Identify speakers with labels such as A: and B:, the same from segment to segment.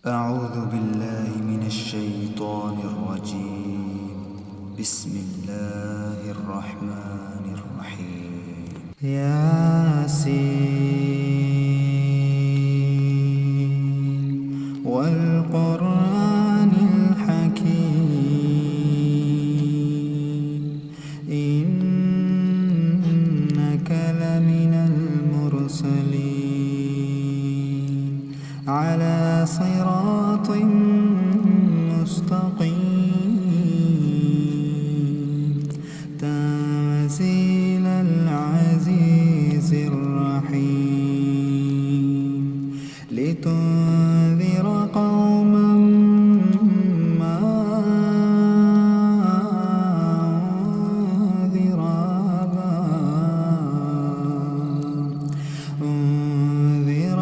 A: أعوذ بالله من الشيطان الرجيم. بسم الله الرحمن الرحيم. ياسين والقرآن الحكيم إنك لمن المرسلين على صراط مستقيم تنزيل العزيز الرحيم لتنذر قوما ما أنذر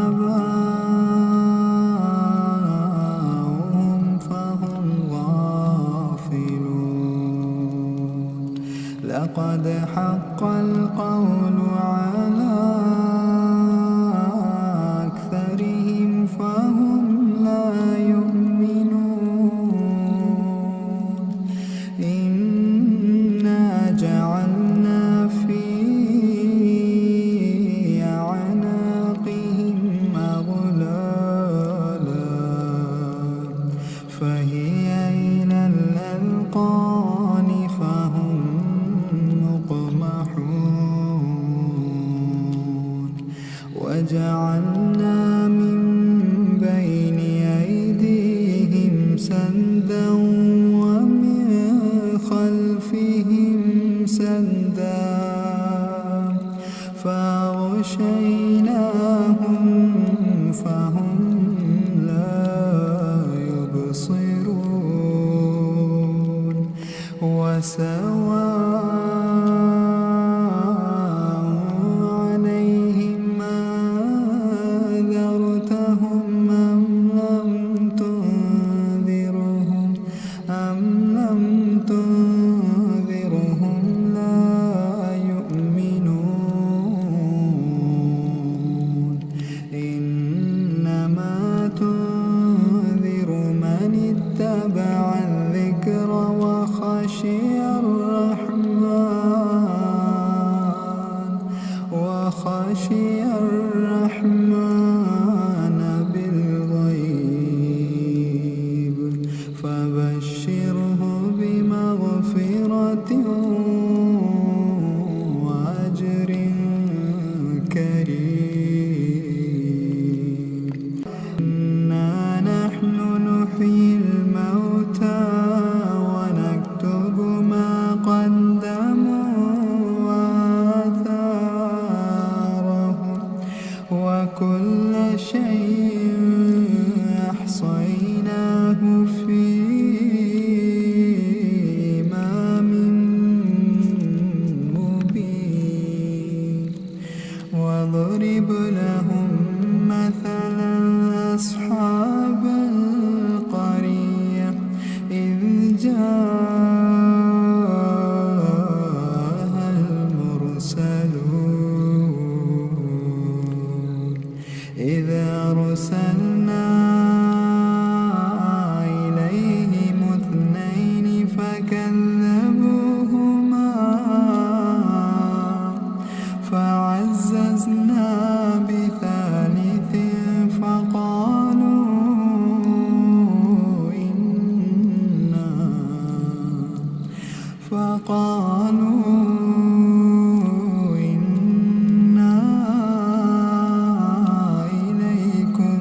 A: آباؤهم فهم غافلون. لقد حق القول على أكثرهم فهم لا يؤمنون. إنا جعلنا في أعناقهم أغلالا فهي إلى الأذقان فهم مقمحون. وجعلنا من بين أيديهم سدا ومن خلفهم سدا فأغشيناهم فهم لا يبصرون. وسواء عليهم أنذرتهم أم لم تنذرهم لا يؤمنون. إنما تنذر من اتبع الذكر وخشي الرحمن بالغيب فبشره بمغفرة وأجر كريم. إنا نحن نحيي الموتى ونكتب ما قدموا وآثارهم وكل شيء أحصيناه في إمام مبين. واضرب لهم مثلا أصحاب القرية إذ جاءها المرسلون إذ أرسلنا إليهم اثنين فكذبوهما فعززنا بثالث فقالوا إنا إليكم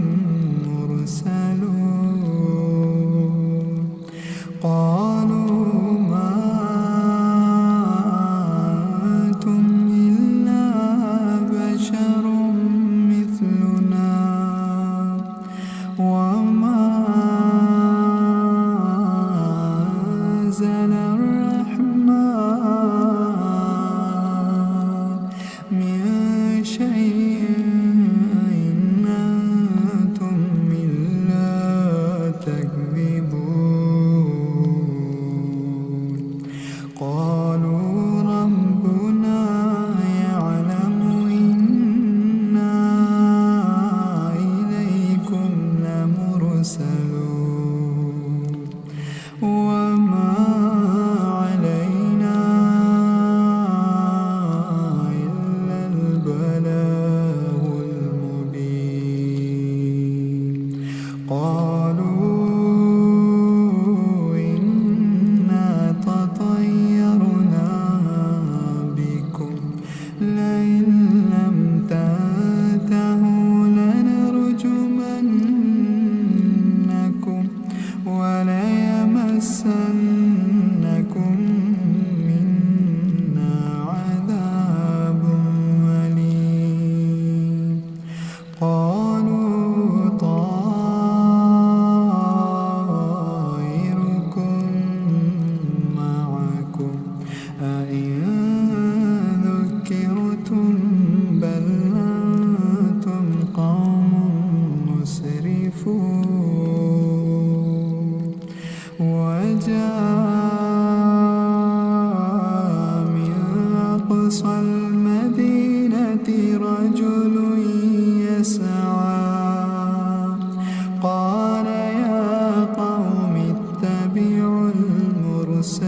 A: قالوا إنا تطيرنا بكم لئن لم تنتهوا لنرجمنكم وليمسنكم منا عذاب أليم. قالوا طائركم معكم أئن ذكرتم بل أنتم قوم مسرفون. وجاء من أقصى المدينة رجل يسعى قال يا قوم اتبعوا المرسلين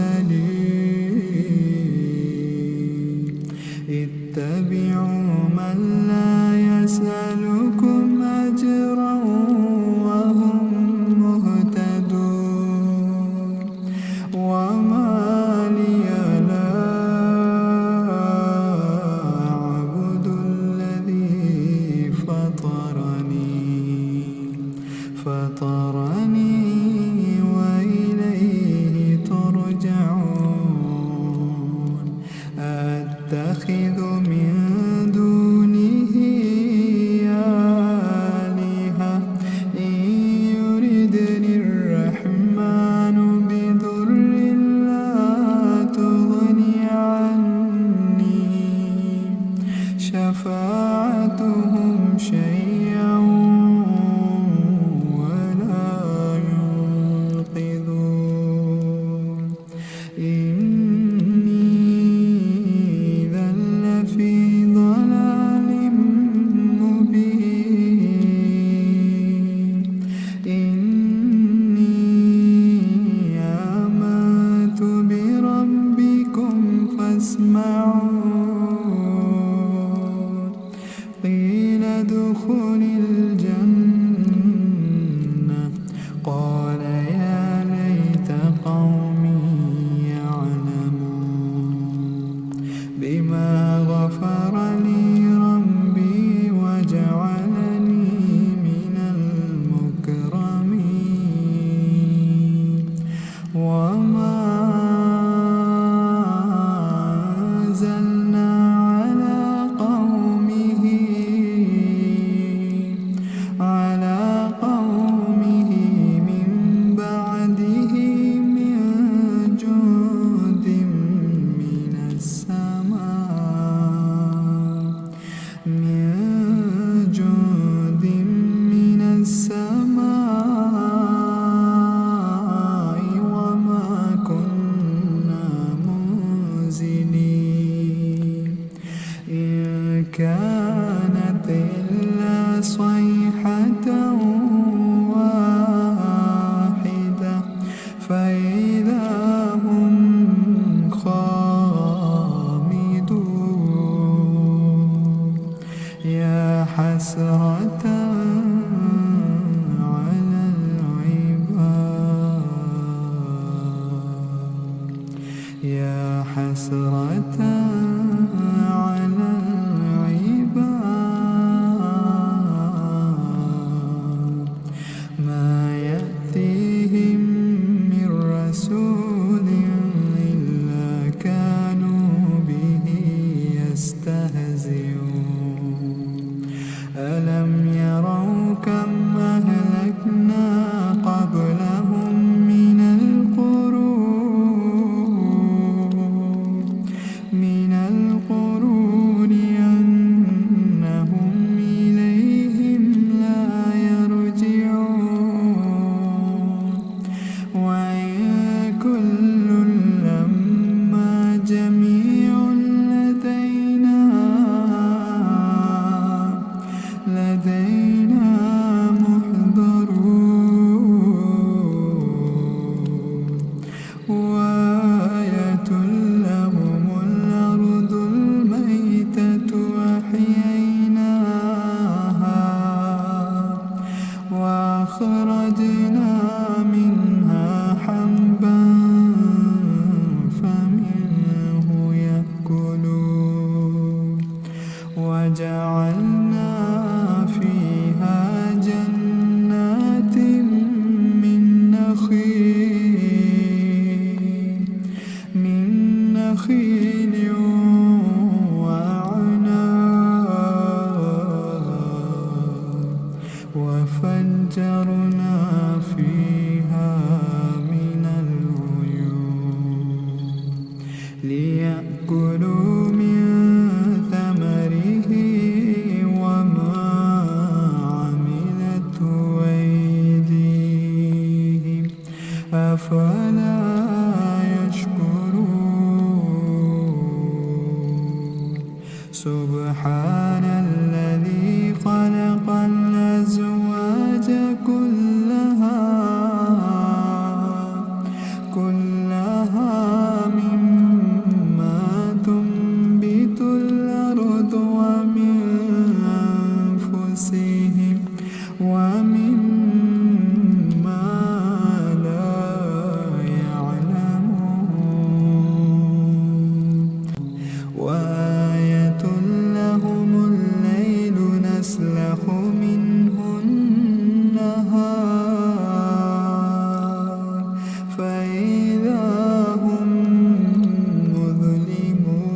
A: اتبعوا من لا يسألكم أجرا وهم مهتدون. وما لي لا أعبد الذي فطرني وإليه ترجعون. أتخذ من دونه آلهة إن يردني الرحمن بضر لا تغني عني شفاعتهم شيئا ولا فأخرجنا منها حبا فمنه يأكلون وجعلنا فيها جنات من نخيل وفجرنا فيها من العيون ليأكلوا من ثمره وما عملته أيديهم أفلا يشكرون سبحان الذي خلق الأزواج كلها مما تنبت الأرض ومن أنفسهم ومما لا يعلمون وآية لهم الليل نسلخ منه النهار فإذا هم مظلمون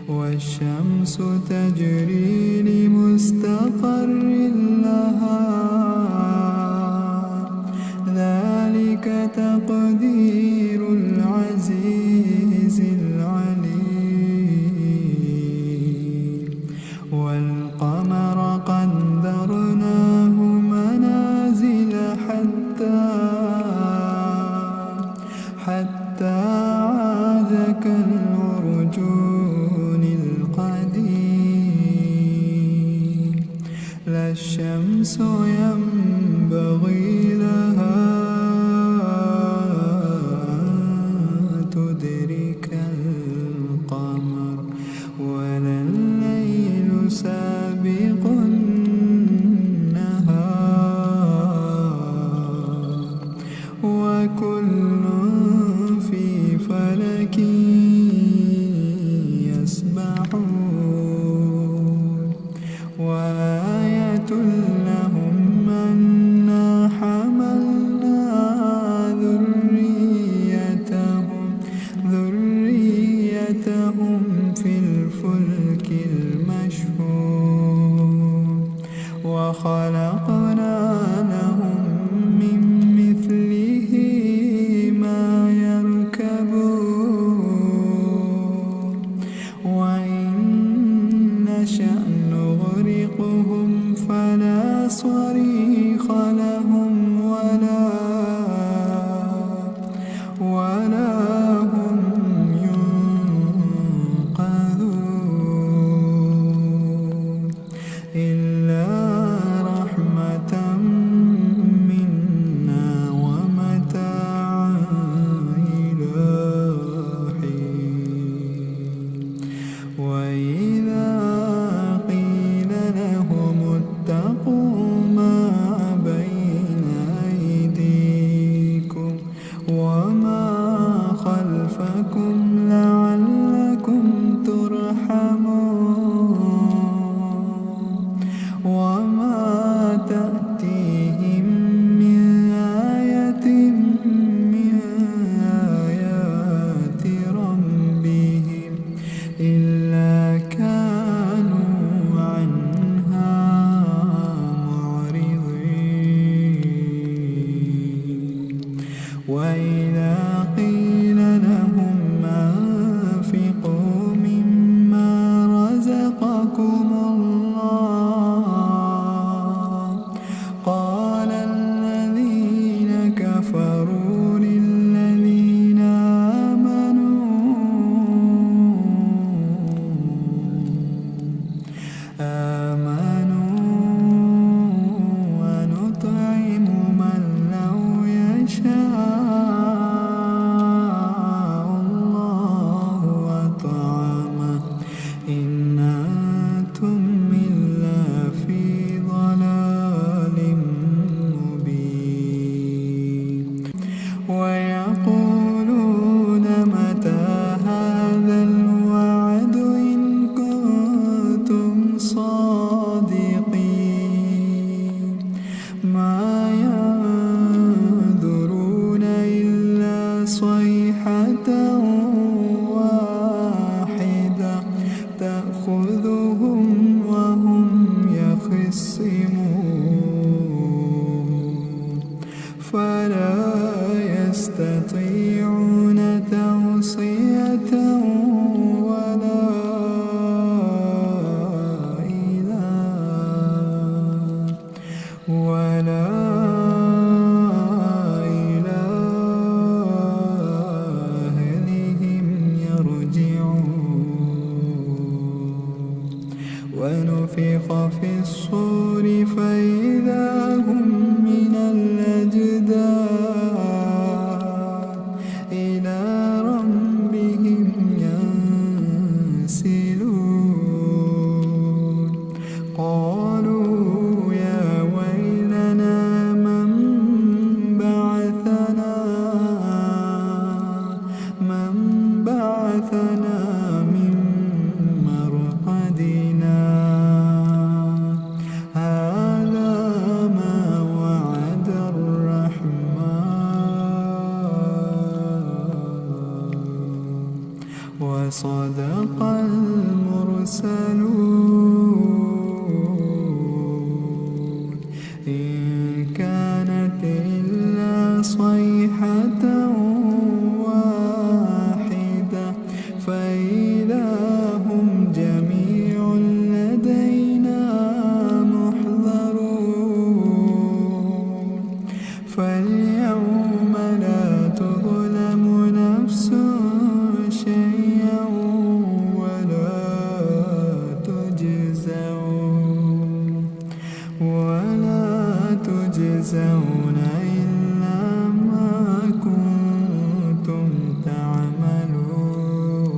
A: والشمس تجري لمستقر لها ذلك تقدير العزيز العليم والقمر قدرناه منازل حتى عاد كالعرجون القديم لا الشمس ينبغي لها أن تدرك القمر ولا الليل سابق النهار وكل في فلك يسبحون وآية لهم أنا حملنا ذريتهم في الفلك المشحون وخلقنا لهم من مثله ما يركبون وإن نشأ نغرقهم فلا صريخ لهم ولا هم ينقذون إلا رحمة يختصمون فلا يستطيعون توصية ولا إلى أهلهم يرجعون ونفخ في الصور فإذا هم من الأجداث إلى ربهم ينسلون قالوا يا ويلنا من بعثنا من مرقدنا هذا ما وعد الرحمن وصدق المرسلون إن كانت إلا صيحة واحدة فإذا هم جميع لدينا محضرون فاليوم لا تظلم نفس شيئا ولا تجزون إلا ما كنتم تعملون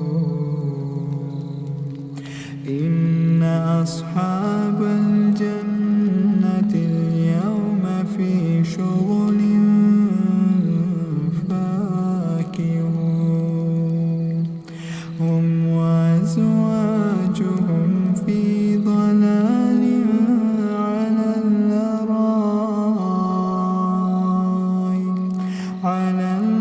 A: إن أصحاب الجنة اليوم في شغل فاكهون هم وأزواجهم في ضلال على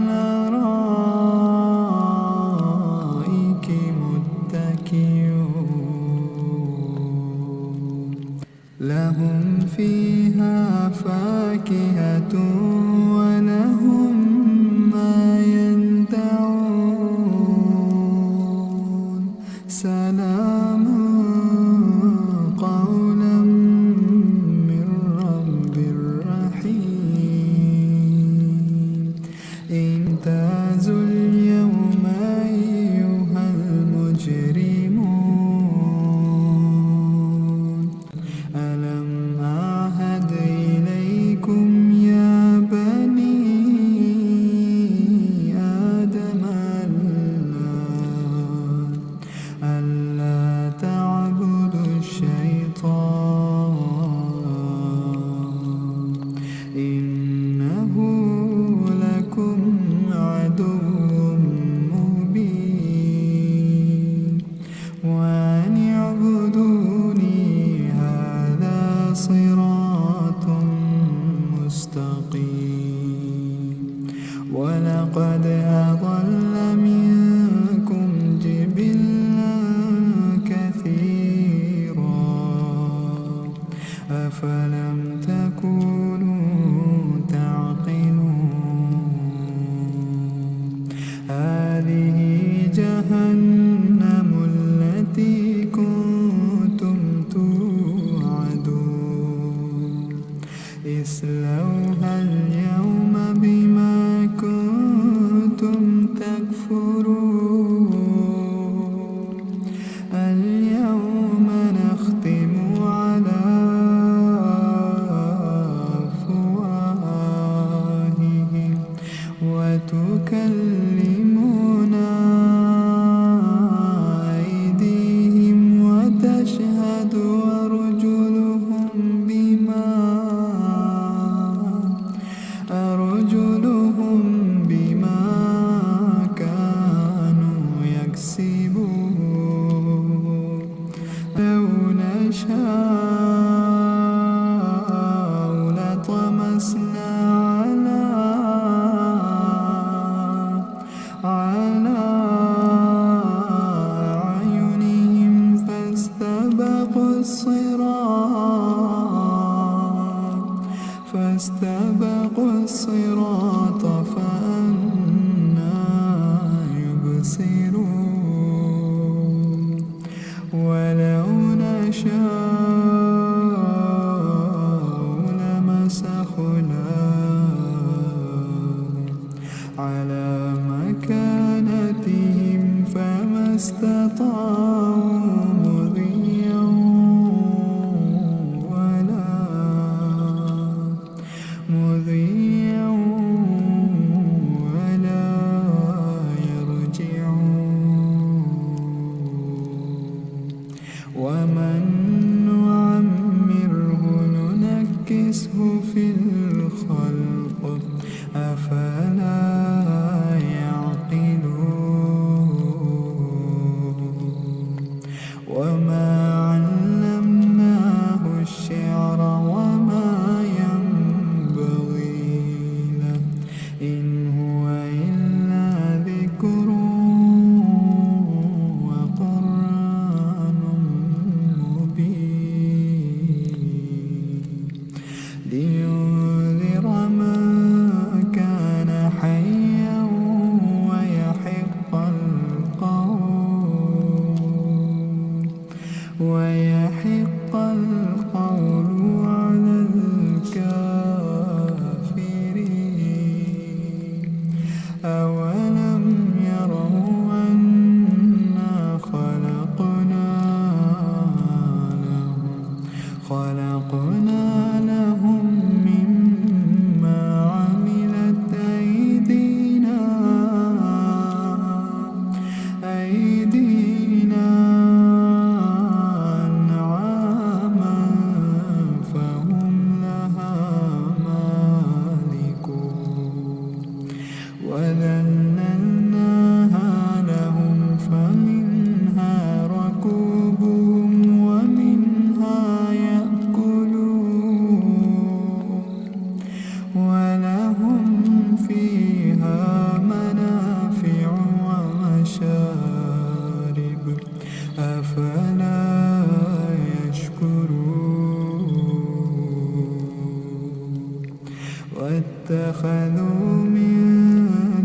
A: الأرائك متكئون لهم فيها فاكهة ولهم ما يدعون سلام قولا من رب رحيم امتازوا اليوم أيها المجرمون ألم أعهد إليكم يا بني آدم ألا تعبدوا الشيطان إنه لكم عدو مبين وأن اعبدوني هذا صراط مستقيم ولقد أضل منكم جبلا كثيرا أفلم تكونوا تعقلون هذه جهنم التي كنتم توعدون اصلوها اليوم بما كنتم تكفرون اليوم نختم على أفواههم وتكلمنا أيديهم وتشهد أرجلهم واستبقوا الصراط فأنى يبصرون ولو نشاء لمسخناهم على مكانتهم فما استطاعوا مضيا ولا يرجعون ومن نعمره ننكسه في الخلق أفلا يعقلون وما علمناه الشعر وما ينبغي له إن هو إلا ذكر وقرآن مبين لينذر من كان حيا ويحق القول على الكافرين أولم يروا أنا خلقنا لهم مما عملت أيدينا أنعاما فهم لها مالكون وذللناها لهم فمنها ركوبهم ومنها يأكلون ولهم فيها منافع ومشارب أفلا يشكرون واتخذوا من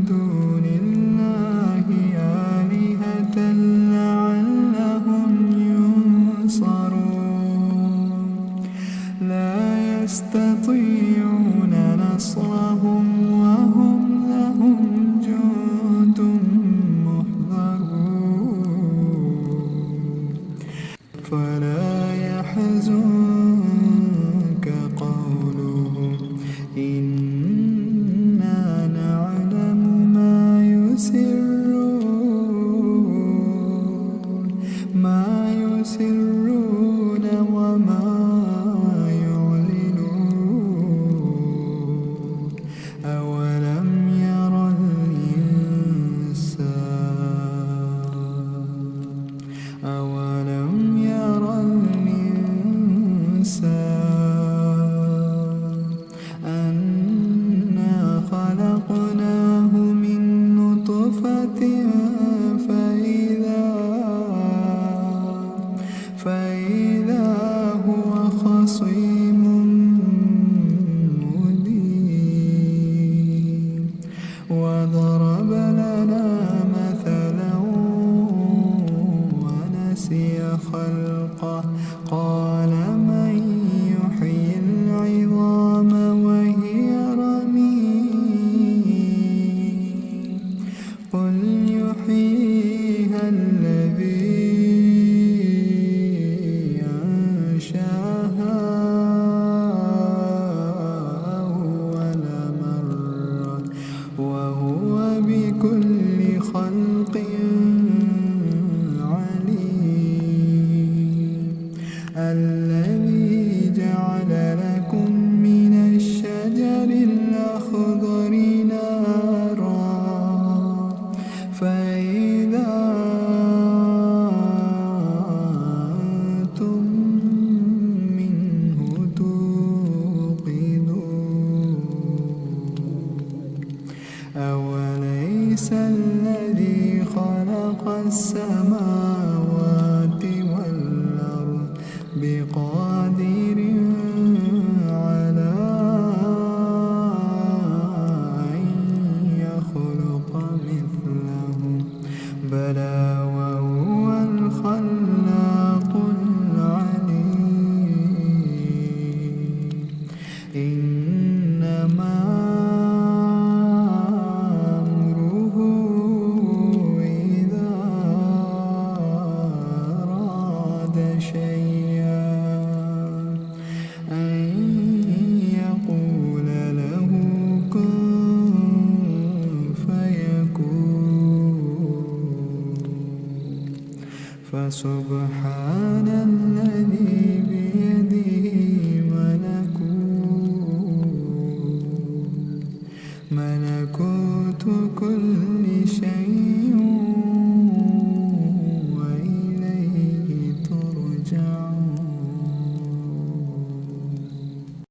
A: دون الله آلهة لعلهم ينصرون لا يستطيعون نصرهم وهم لهم جند محضرون فلا يحزنك قولهم إنا نعلم ما يسرون وما يعلنون أولم ير الإنسان أنا خلقناه من نطفة فإذا هو خصيم مبين وضرب لنا مثلا ونسي خلقه قال من يحيي العظام وهي رميم قل يحييها الذي أنشاها أول مرة وهو بكل خلق عليم الذي جعل لكم من الشجر الأخضر نارا فإذا أنتم منه توقدون أوليس الذي خلق السماوات والأرض بقادر على إنما أمره إذا أراد شيئا أن يقول له كن فيكون. فسبحان الذي بيده ملكوت كل شيء وإليه ترجعون.